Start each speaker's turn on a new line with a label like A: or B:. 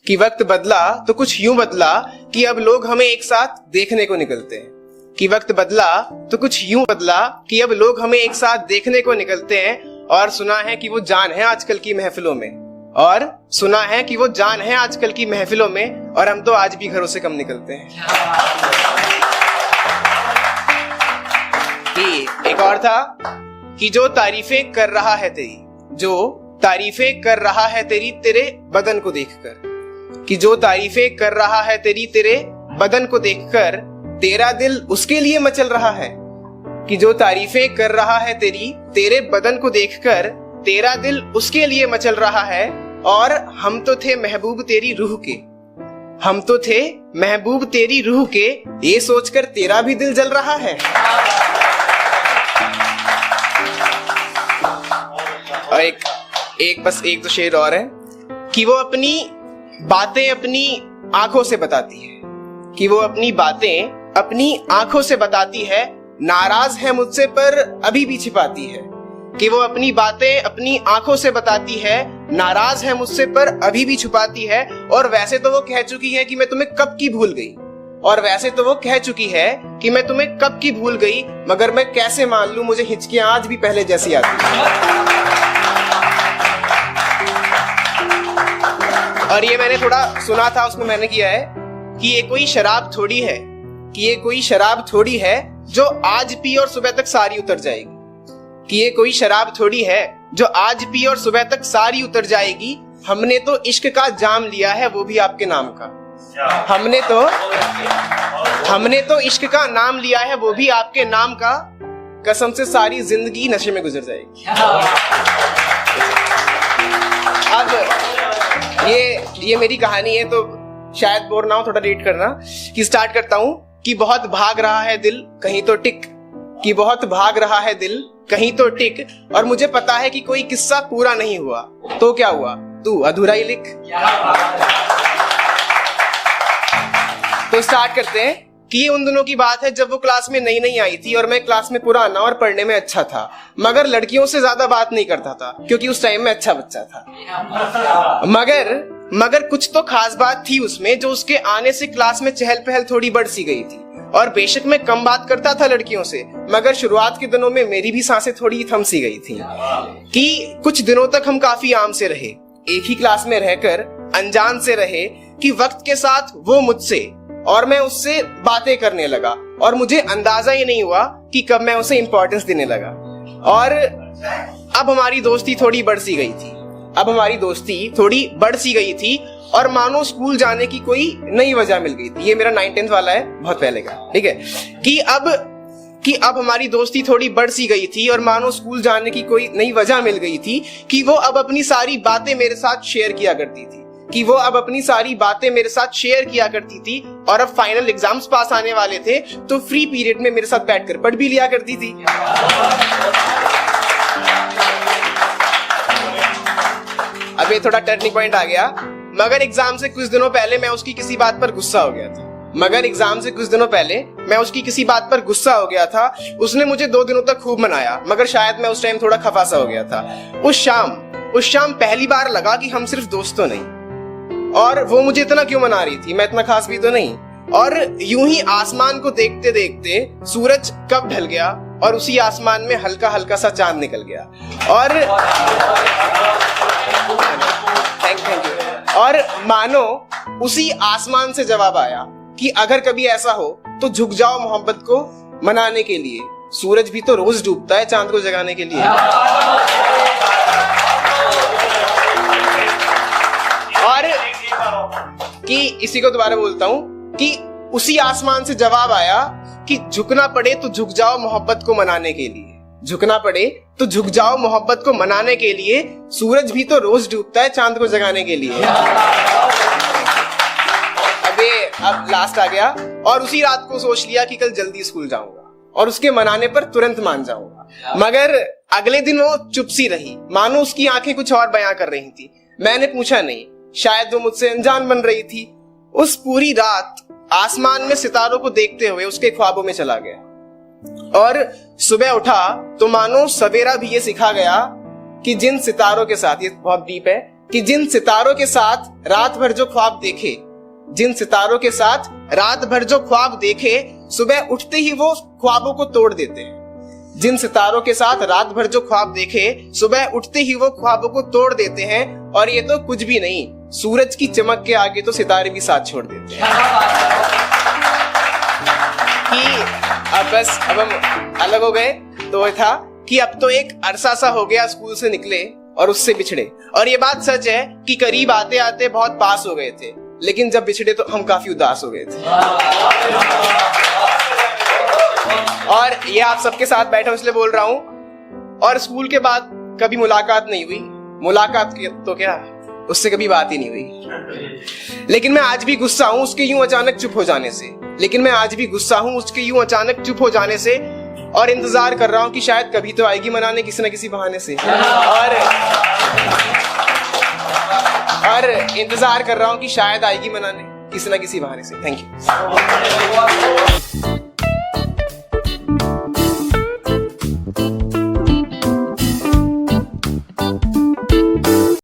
A: कि वक्त बदला तो कुछ यूं बदला कि अब लोग हमें एक साथ देखने को निकलते हैं। कि वक्त बदला तो कुछ यूं बदला कि अब लोग हमें एक साथ देखने को निकलते हैं। और सुना है कि वो जान है आजकल की महफिलों में, और सुना है कि वो जान है आजकल की महफिलों में, और हम तो आज भी घरों से कम निकलते हैं। कि एक और था कि जो तारीफें कर रहा है तेरी, जो तारीफें कर रहा है तेरी तेरे बदन को देखकर, कि जो तारीफें कर रहा है तेरी तेरे बदन को देखकर, तेरा दिल उसके लिए मचल रहा है। कि जो तारीफें कर रहा है तेरी तेरे बदन को देखकर, तेरा दिल उसके लिए मचल रहा है। और हम तो थे महबूब तेरी रूह के, हम तो थे महबूब तेरी रूह के, ये सोचकर तेरा भी दिल जल रहा है। और एक बस एक तो शेर और है कि वो अपनी बातें अपनी आंखों से बताती है, कि वो अपनी बातें अपनी आंखों से बताती है, नाराज है मुझसे पर अभी भी छिपाती है। कि वो अपनी बातें अपनी आंखों से बताती है, नाराज है मुझसे पर अभी भी छुपाती है। और वैसे तो वो कह चुकी है कि मैं तुम्हें कब की भूल गई, और वैसे तो वो कह चुकी है कि मैं तुम्हें कब की भूल गई, मगर मैं कैसे मान लूं मुझे हिचकियां आज भी पहले जैसी आती है। और ये मैंने थोड़ा सुना था, उसमें मैंने किया है कि ये कोई शराब थोड़ी है, कि ये कोई शराब थोड़ी है जो आज पी और सुबह तक सारी उतर जाएगी। कि ये कोई शराब थोड़ी है जो आज पी और सुबह तक सारी उतर जाएगी। हमने तो इश्क का जाम लिया है वो भी आपके नाम का, हमने तो इश्क का नाम लिया है वो भी आपके नाम का, कसम से सारी जिंदगी नशे में गुजर जाएगी। अब ये मेरी कहानी है तो शायद बोर ना हो, थोड़ा रेट करना। कि स्टार्ट करता हूं कि बहुत भाग रहा है दिल कहीं तो टिक, कि बहुत भाग रहा है दिल कहीं तो टिक, और मुझे पता है कि कोई किस्सा पूरा नहीं हुआ, तो क्या हुआ तू अधूरा ही लिख। तो स्टार्ट करते हैं कि ये उन दिनों की बात है जब वो क्लास में नई नई आई थी और मैं क्लास में पुराना और पढ़ने में अच्छा था, मगर लड़कियों से ज्यादा बात नहीं करता था क्योंकि उस टाइम में अच्छा बच्चा था। मगर कुछ तो खास बात थी उसमें जो उसके आने से क्लास में चहल पहल थोड़ी बढ़ सी गई थी। और बेशक मैं कम बात करता था लड़कियों से, मगर शुरुआत के दिनों में मेरी भी सांसें थोड़ी थम सी गई थी। कि कुछ दिनों तक हम काफी आम से रहे, एक ही क्लास में रहकर अनजान से रहे। कि वक्त के साथ वो मुझसे और मैं उससे बातें करने लगा, और मुझे अंदाजा ही नहीं हुआ कि कब मैं उसे इंपॉर्टेंस देने लगा। और अब हमारी दोस्ती थोड़ी बढ़ सी गई थी, और मानो स्कूल जाने की कोई नई वजह मिल गई थी। ये मेरा 9th वाला है, बहुत पहले का, ठीक है। कि अब हमारी दोस्ती थोड़ी बढ़ सी गई थी और मानो स्कूल जाने की कोई नई वजह मिल गई थी। कि वो अब अपनी सारी बातें मेरे साथ शेयर किया करती थी, और अब फाइनल एग्जाम्स पास आने वाले थे तो फ्री पीरियड में मेरे साथ बैठकर पढ़ भी लिया करती थी। अब ये थोड़ा टर्निंग पॉइंट आ गया। मगर एग्जाम से कुछ दिनों पहले मैं उसकी किसी बात पर गुस्सा हो गया था। उसने मुझे 2 दिनों तक खूब मनाया, मगर शायद मैं उस टाइम थोड़ा खफा सा हो गया था। उस शाम पहली बार लगा कि हम सिर्फ दोस्त तो नहीं, और वो मुझे इतना क्यों मना रही थी, मैं इतना खास भी तो नहीं। और यूं ही आसमान को देखते देखते सूरज कब ढल गया और उसी आसमान में हल्का हल्का सा चांद निकल गया। और मानो उसी आसमान से जवाब आया कि अगर कभी ऐसा हो तो झुक जाओ मोहब्बत को मनाने के लिए, सूरज भी तो रोज डूबता है चांद को जगाने के लिए। और कि इसी को दोबारा बोलता हूं कि उसी आसमान से जवाब आया कि झुकना पड़े तो झुक जाओ मोहब्बत को मनाने के लिए, सूरज भी तो रोज डूबता है चांद को जगाने के लिए। अब लास्ट आ गया। और उसी रात को सोच लिया कि कल जल्दी स्कूल जाऊंगा और उसके मनाने पर तुरंत मान जाऊंगा। मगर अगले दिन वो चुप सी रही, मानो उसकी आंखें कुछ और बयां कर रही थी। मैंने पूछा नहीं, शायद वो मुझसे अनजान बन रही थी। उस पूरी रात आसमान में सितारों को देखते हुए उसके ख्वाबों में चला गया, और सुबह उठा तो मानो सवेरा भी ये सिखा गया कि जिन सितारों के साथ, ये बहुत डीप है, कि जिन सितारों के साथ रात भर जो ख्वाब देखे, जिन सितारों के साथ रात भर जो ख्वाब देखे, सुबह उठते ही वो ख्वाबों को तोड़ देते हैं। जिन सितारों के साथ रात भर जो ख्वाब देखे, सुबह उठते ही वो ख्वाबों को तोड़ देते हैं। और ये तो कुछ भी नहीं, सूरज की चमक के आगे तो सितारे भी साथ छोड़ देते हैं। कि अब हम अलग हो गए, तो ये था कि अब तो एक अरसा सा हो गया स्कूल से निकले और उससे बिछड़े। और ये बात सच है कि करीब आते आते बहुत पास हो गए थे, लेकिन जब बिछड़े तो हम काफी उदास हो गए थे। और ये आप सबके साथ बैठा इसलिए बोल रहा हूं। और स्कूल के बाद कभी मुलाकात नहीं हुई, मुलाकात की तो क्या, उससे कभी बात ही नहीं हुई। लेकिन मैं आज भी गुस्सा हूं उसके यूं अचानक चुप हो जाने से, लेकिन मैं आज भी गुस्सा हूं उसके यूं अचानक चुप हो जाने से। और इंतजार कर रहा हूं कि शायद कभी तो आएगी मनाने किसी न किसी बहाने से। और इंतजार कर रहा हूं कि शायद आएगी मनाने किसी न किसी बहाने से। Thank you.